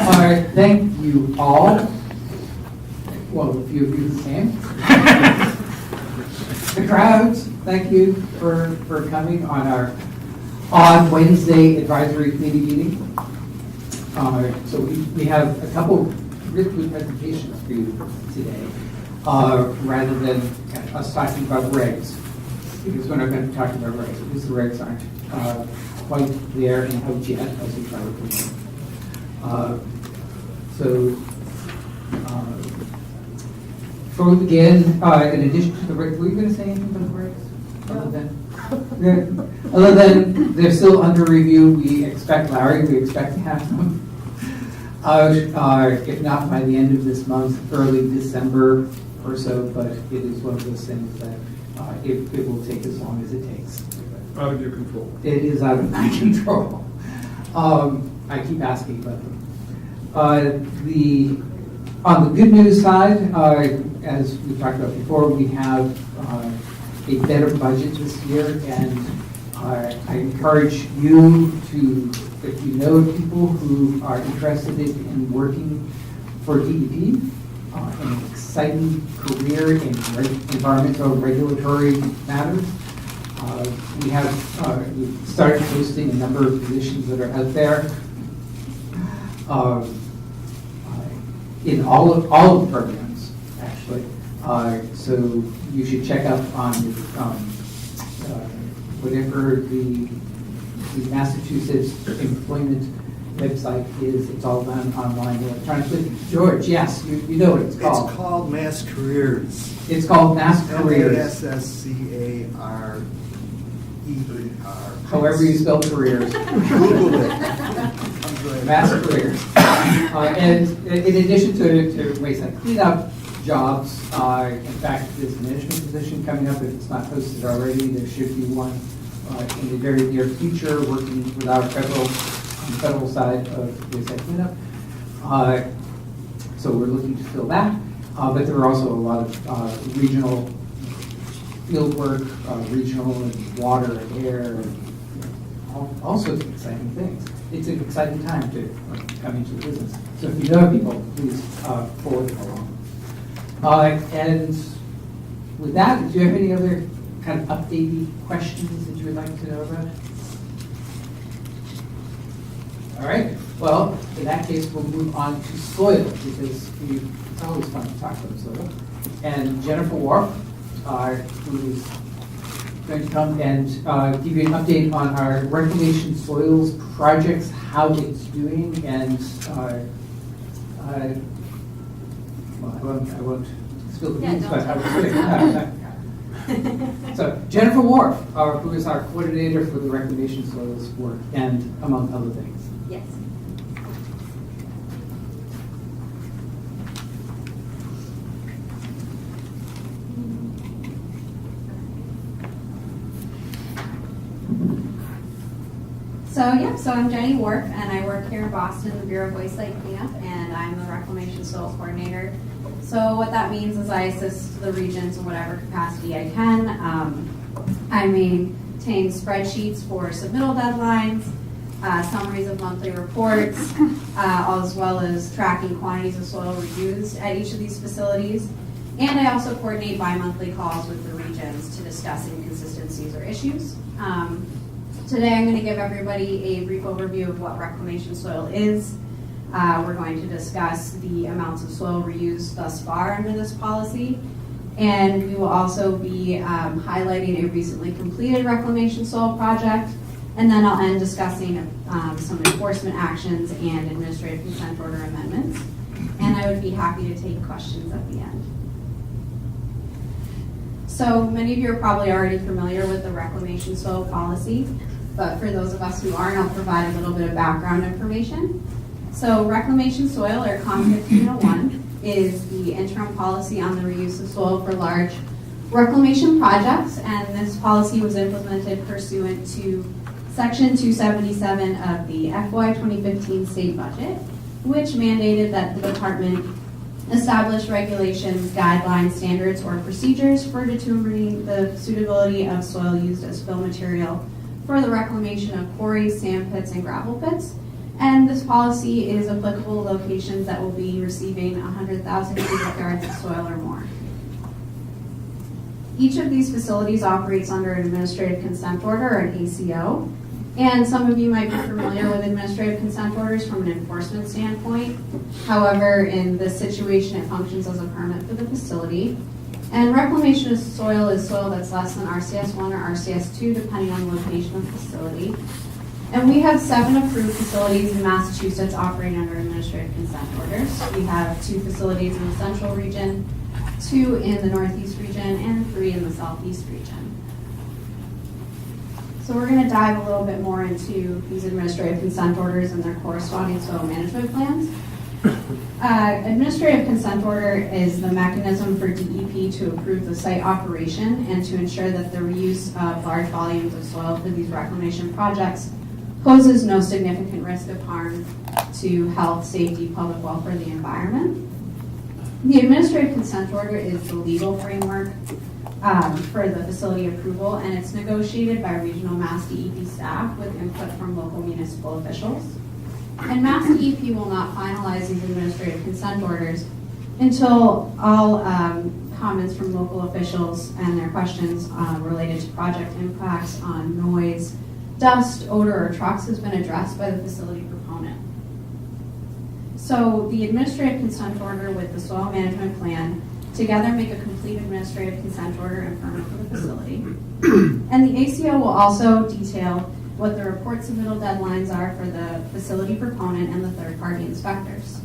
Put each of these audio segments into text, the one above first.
All right, thank you all. Well, a few of you the same. The crowds, thank you for coming on Wednesday advisory committee meeting. So we have a couple really good presentations for you today, rather than us talking about regs, because we're not going to be talking about regs, because the regs aren't quite there and out yet as we try to promote. Before we begin, in addition to the regs, were you going to say anything about the regs? Other than they're still under review, we expect to have them. If not by the end of this month, early December or so, but it is one of those things that it will take as long as it takes. Out of your control. It is out of my control. I keep asking about them. On the good news side, as we talked about before, we have a better budget this year, and I encourage you to, if you know people who are interested in working for DEP, an exciting career in environmental regulatory matters. We've started posting a number of positions that are out there in all of the programs, actually. So you should check up on whatever the Massachusetts employment website is. It's all done online electronically. George, yes, you know what it's called. It's called Mass Careers. It's called Mass Careers. MassCareers. However you spell careers. Google it. Mass Careers. And in addition to wayside cleanup jobs, in fact, there's a management position coming up. If it's not posted already, there should be one in the very near future, working with our federal side of wayside cleanup. So we're looking to fill that. But there are also a lot of regional field work, regional and water and air, and all sorts of exciting things. It's an exciting time to come into the business. So if you know people, please forward them along. And with that, do you have any other kind of updated questions that you would like to know about? All right. Well, in that case, we'll move on to soil, because it's always fun to talk about soil. And Jennifer Wharff, who is going to come and give you an update on our reclamation soils projects, how it's doing, and well, I won't spill the beans, but how it's doing. So Jennifer Wharff, who is our coordinator for the reclamation soils work, and among other things. Yes. So I'm Jenny Wharff, and I work here in Boston, the Bureau of Waste Site Cleanup, and I'm the Reclamation Soil Coordinator. So what that means is I assist the regions in whatever capacity I can. I maintain spreadsheets for submittal deadlines, summaries of monthly reports, as well as tracking quantities of soil reused at each of these facilities. And I also coordinate bi-monthly calls with the regions to discuss inconsistencies or issues. Today I'm going to give everybody a brief overview of what reclamation soil is. We're going to discuss the amounts of soil reused thus far under this policy. And we will also be highlighting a recently completed reclamation soil project. And then I'll end discussing some enforcement actions and administrative consent order amendments. And I would be happy to take questions at the end. So many of you are probably already familiar with the reclamation soil policy, but for those of us who aren't, I'll provide a little bit of background information. So reclamation soil, or COM 1501, is the interim policy on the reuse of soil for large reclamation projects, and this policy was implemented pursuant to Section 277 of the FY 2015 state budget, which mandated that the department establish regulations, guidelines, standards, or procedures for determining the suitability of soil used as fill material for the reclamation of quarries, sand pits, and gravel pits. And this policy is applicable to locations that will be receiving 100,000 cubic yards of soil or more. Each of these facilities operates under an administrative consent order, or an ACO. And some of you might be familiar with administrative consent orders from an enforcement standpoint. However, in this situation, it functions as a permit for the facility. And reclamation of soil is soil that's less than RCS 1 or RCS 2, depending on the location of the facility. And we have 7 approved facilities in Massachusetts operating under administrative consent orders. We have 2 facilities in the central region, 2 in the northeast region, and 3 in the southeast region. So we're going to dive a little bit more into these administrative consent orders and their corresponding soil management plans. Administrative consent order is the mechanism for DEP to approve the site operation and to ensure that the reuse of large volumes of soil for these reclamation projects poses no significant risk of harm to health, safety, public welfare, or the environment. The administrative consent order is the legal framework for the facility approval, and it's negotiated by regional MassDEP staff with input from local municipal officials. And MassDEP will not finalize these administrative consent orders until all comments from local officials and their questions related to project impacts on noise, dust, odor, or trucks has been addressed by the facility proponent. So the administrative consent order with the soil management plan together make a complete administrative consent order and permit for the facility. And the ACO will also detail what the report submittal deadlines are for the facility proponent and the third-party inspectors.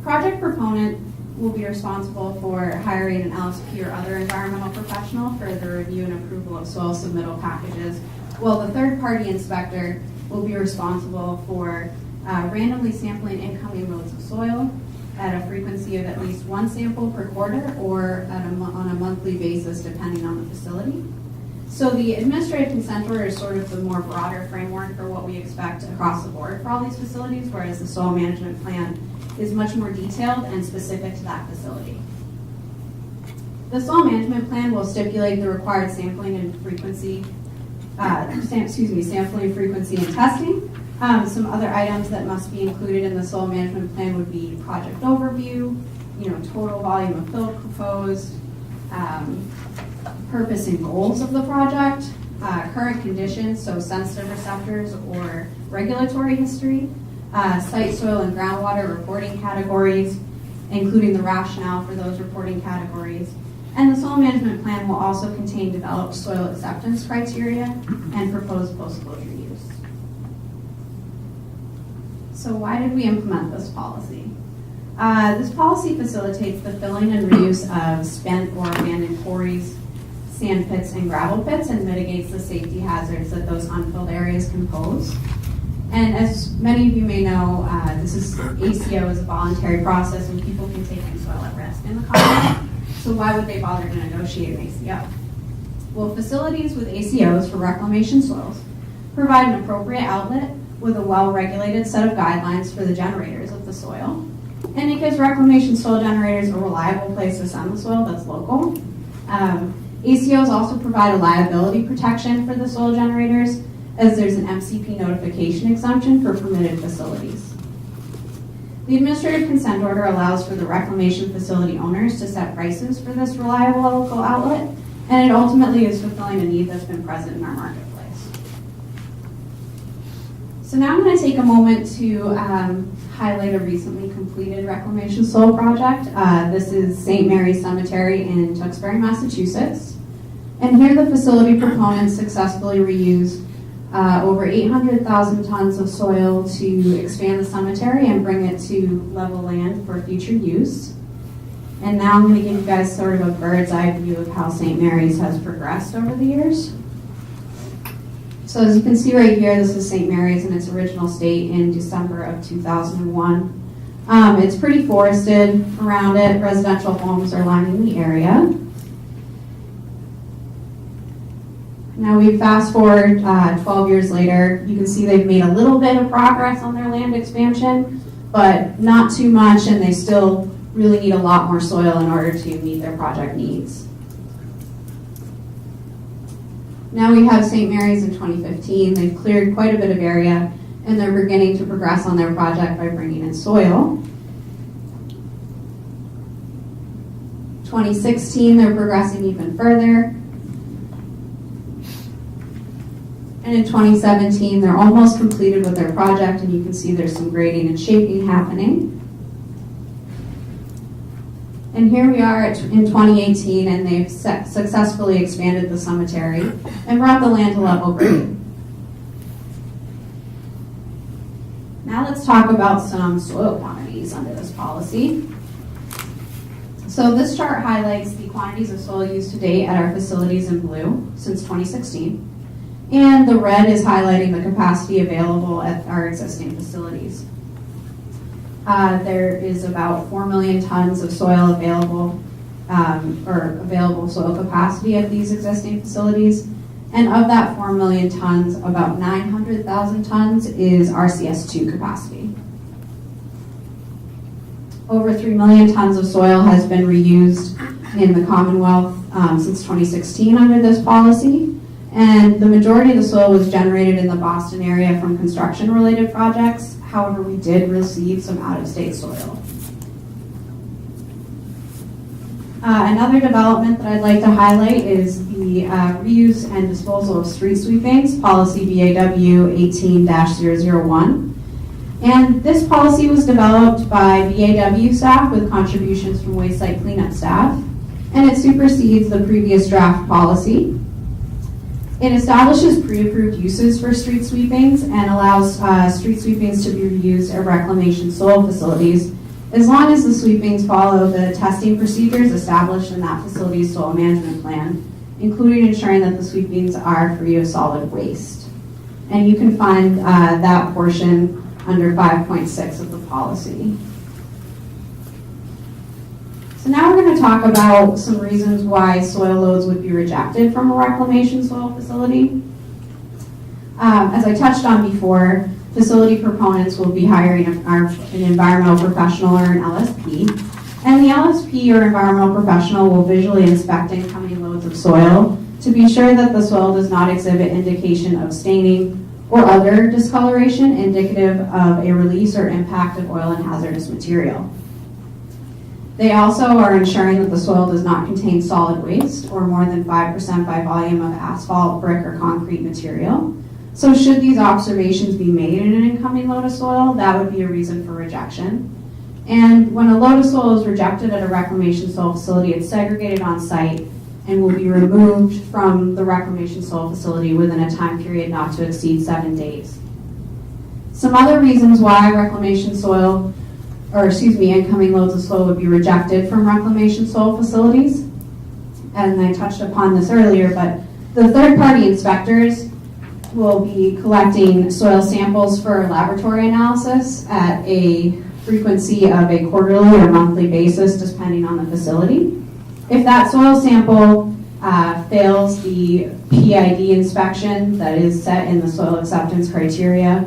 Project proponent will be responsible for hiring an LSP or other environmental professional for the review and approval of soil submittal packages, while the third-party inspector will be responsible for randomly sampling incoming loads of soil at a frequency of at least 1 sample per quarter or on a monthly basis, depending on the facility. So the administrative consent order is sort of the more broader framework for what we expect across the board for all these facilities, whereas the soil management plan is much more detailed and specific to that facility. The soil management plan will stipulate the required sampling and frequency, sampling frequency and testing. Some other items that must be included in the soil management plan would be project overview, total volume of fill proposed, purpose and goals of the project, current conditions, so sensitive receptors or regulatory history, site soil and groundwater reporting categories, including the rationale for those reporting categories. And the soil management plan will also contain developed soil acceptance criteria and proposed post-closure use. So why did we implement this policy? This policy facilitates the filling and reuse of spent or abandoned quarries, sand pits, and gravel pits, and mitigates the safety hazards that those unfilled areas can pose. And as many of you may know, ACO is a voluntary process and people can take in soil at risk in the colony. So why would they bother to negotiate an ACO? Well, facilities with ACOs for reclamation soils provide an appropriate outlet with a well-regulated set of guidelines for the generators of the soil. And it gives reclamation soil generators a reliable place to send the soil that's local. ACOs also provide a liability protection for the soil generators, as there's an MCP notification exemption for permitted facilities. The administrative consent order allows for the reclamation facility owners to set prices for this reliable local outlet, and it ultimately is fulfilling a need that's been present in our marketplace. So now I'm going to take a moment to highlight a recently completed reclamation soil project. This is St. Mary's Cemetery in Tewksbury, Massachusetts. And here the facility proponents successfully reused over 800,000 tons of soil to expand the cemetery and bring it to level land for future use. And now I'm going to give you guys sort of a bird's eye view of how St. Mary's has progressed over the years. So as you can see right here, this is St. Mary's in its original state in December of 2001. It's pretty forested around it. Residential homes are lining the area. Now we fast forward 12 years later, you can see they've made a little bit of progress on their land expansion, but not too much, and they still really need a lot more soil in order to meet their project needs. Now we have St. Mary's in 2015. They've cleared quite a bit of area, and they're beginning to progress on their project by bringing in soil. 2016, they're progressing even further. And in 2017, they're almost completed with their project, and you can see there's some grading and shaping happening. And here we are in 2018, and they've successfully expanded the cemetery and brought the land to level grade. Now let's talk about some soil quantities under this policy. So this chart highlights the quantities of soil used to date at our facilities in blue since 2016. And the red is highlighting the capacity available at our existing facilities. There is about 4 million tons of soil available, or available soil capacity at these existing facilities. And of that 4 million tons, about 900,000 tons is RCS2 capacity. Over 3 million tons of soil has been reused in the Commonwealth since 2016 under this policy. And the majority of the soil was generated in the Boston area from construction-related projects. However, we did receive some out-of-state soil. Another development that I'd like to highlight is the reuse and disposal of street sweepings, policy BAW 18-001. And this policy was developed by BAW staff with contributions from waste site cleanup staff, and it supersedes the previous draft policy. It establishes pre-approved uses for street sweepings and allows street sweepings to be reused at reclamation soil facilities as long as the sweepings follow the testing procedures established in that facility's soil management plan, including ensuring that the sweepings are free of solid waste. And you can find that portion under 5.6 of the policy. So now we're going to talk about some reasons why soil loads would be rejected from a reclamation soil facility. As I touched on before, facility proponents will be hiring an environmental professional or an LSP, and the LSP or environmental professional will visually inspect incoming loads of soil to be sure that the soil does not exhibit indication of staining or other discoloration indicative of a release or impact of oil and hazardous material. They also are ensuring that the soil does not contain solid waste or more than 5% by volume of asphalt, brick, or concrete material. So should these observations be made in an incoming load of soil, that would be a reason for rejection. And when a load of soil is rejected at a reclamation soil facility, it's segregated on site and will be removed from the reclamation soil facility within a time period not to exceed 7 days. Some other reasons why incoming loads of soil would be rejected from reclamation soil facilities, and I touched upon this earlier, but the third-party inspectors will be collecting soil samples for laboratory analysis at a frequency of a quarterly or monthly basis, depending on the facility. If that soil sample fails the PID inspection that is set in the soil acceptance criteria,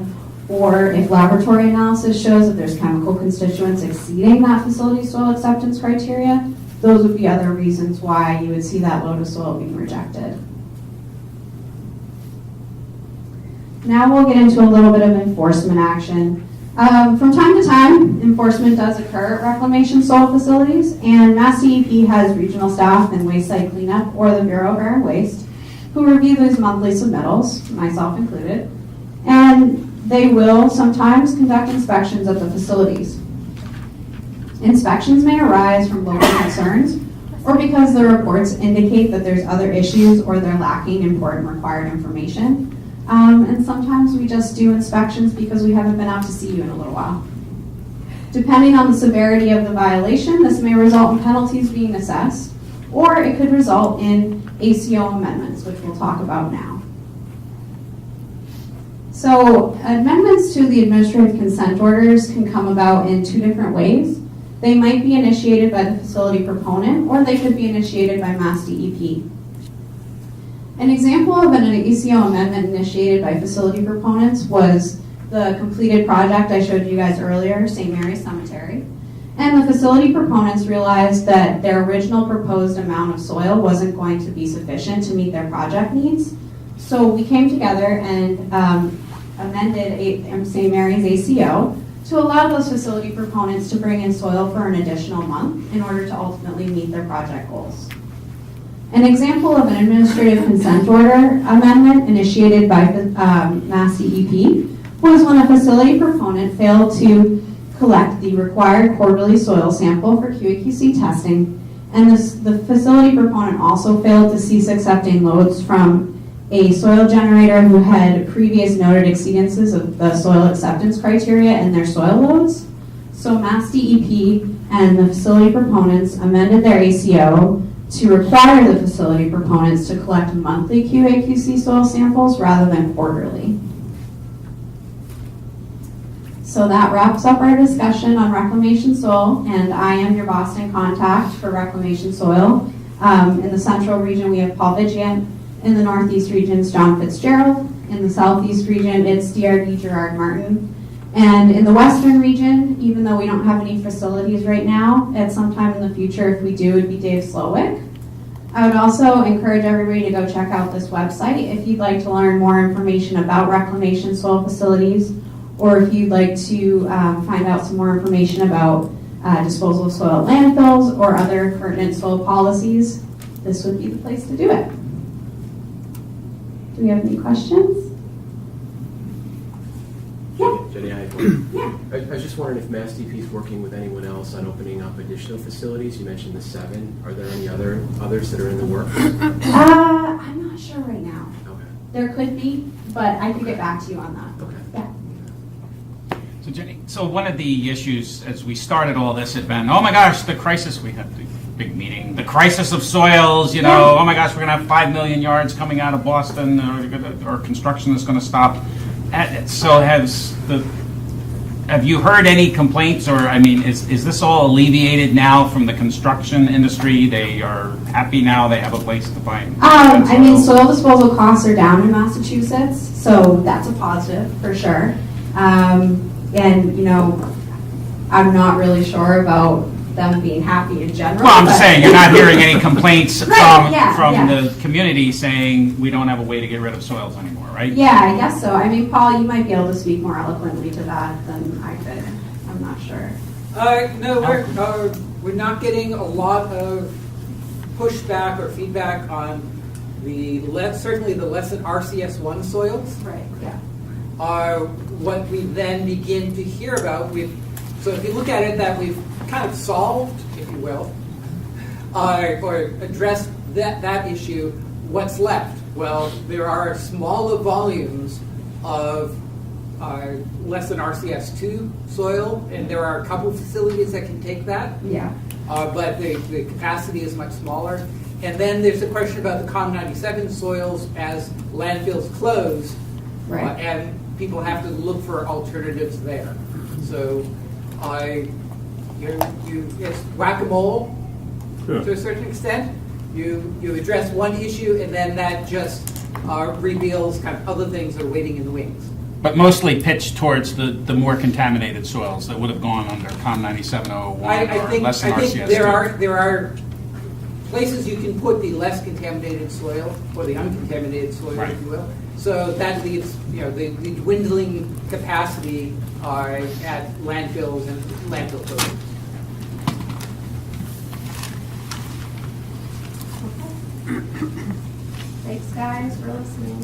or if laboratory analysis shows that there's chemical constituents exceeding that facility's soil acceptance criteria, those would be other reasons why you would see that load of soil being rejected. Now we'll get into a little bit of enforcement action. From time to time, enforcement does occur at reclamation soil facilities, and MassDEP has regional staff and waste site cleanup, or the Bureau of Air and Waste, who review these monthly submittals, myself included, and they will sometimes conduct inspections at the facilities. Inspections may arise from local concerns or because the reports indicate that there's other issues or they're lacking important required information. And sometimes we just do inspections because we haven't been out to see you in a little while. Depending on the severity of the violation, this may result in penalties being assessed, or it could result in ACO amendments, which we'll talk about now. So amendments to the administrative consent orders can come about in two different ways. They might be initiated by the facility proponent, or they could be initiated by MassDEP. An example of an ACO amendment initiated by facility proponents was the completed project I showed you guys earlier, St. Mary's Cemetery. And the facility proponents realized that their original proposed amount of soil wasn't going to be sufficient to meet their project needs. So we came together and amended St. Mary's ACO to allow those facility proponents to bring in soil for an additional month in order to ultimately meet their project goals. An example of an administrative consent order amendment initiated by MassDEP was when a facility proponent failed to collect the required quarterly soil sample for QAQC testing, and the facility proponent also failed to cease accepting loads from a soil generator who had previous noted exceedances of the soil acceptance criteria in their soil loads. So MassDEP and the facility proponents amended their ACO to require the facility proponents to collect monthly QAQC soil samples rather than quarterly. So that wraps up our discussion on reclamation soil, and I am your Boston contact for reclamation soil. In the central region, we have Paul Vigiant. In the northeast region, it's John Fitzgerald. In the southeast region, it's DRD Gerard Martin. And in the western region, even though we don't have any facilities right now, at some time in the future, if we do, it would be Dave Slowick. I would also encourage everybody to go check out this website if you'd like to learn more information about reclamation soil facilities, or if you'd like to find out some more information about disposal of soil at landfills or other pertinent soil policies. This would be the place to do it. Do we have any questions? Yeah. Jenny, Yeah. I was just wondering if MassDEP is working with anyone else on opening up additional facilities. You mentioned the 7. Are there any others that are in the works? I'm not sure right now. Okay. There could be, but I could get back to you on that. Okay. Yeah. So Jenny, so one of the issues as we started all this had been, oh my gosh, the crisis, we had the big meeting, the crisis of soils, you know, oh my gosh, we're gonna have 5 million yards coming out of Boston, or construction is gonna stop. So have you heard any complaints, or I mean, is this all alleviated now from the construction industry? They are happy now, they have a place to find. I mean, soil disposal costs are down in Massachusetts, so that's a positive for sure. And, you know, I'm not really sure about them being happy in general. Well, I'm just saying, you're not hearing any complaints Right, from the community saying we don't have a way to get rid of soils anymore, right? Yeah, I guess so. I mean, Paul, you might be able to speak more eloquently to that than I could. I'm not sure. No, we're not getting a lot of pushback or feedback on certainly the less than RCS1 soils. Right, yeah. What we then begin to hear about, so if you look at it that we've kind of solved, if you will, or addressed that issue, what's left? Well, there are smaller volumes of less than RCS2 soil, and there are a couple facilities that can take that. Yeah. But the capacity is much smaller. And then there's the question about the COM97 soils as landfills close, Right. and people have to look for alternatives there. So it's whack-a-mole to a certain extent. You address one issue, and then that just reveals kind of other things that are waiting in the wings. But mostly pitched towards the more contaminated soils that would have gone under COM 9701 or less than I think RCS2. there are places you can put the less contaminated soil, or the uncontaminated soil, Right. if you will. So that leaves, the dwindling capacity at landfills and landfill closures. Thanks, guys, for listening.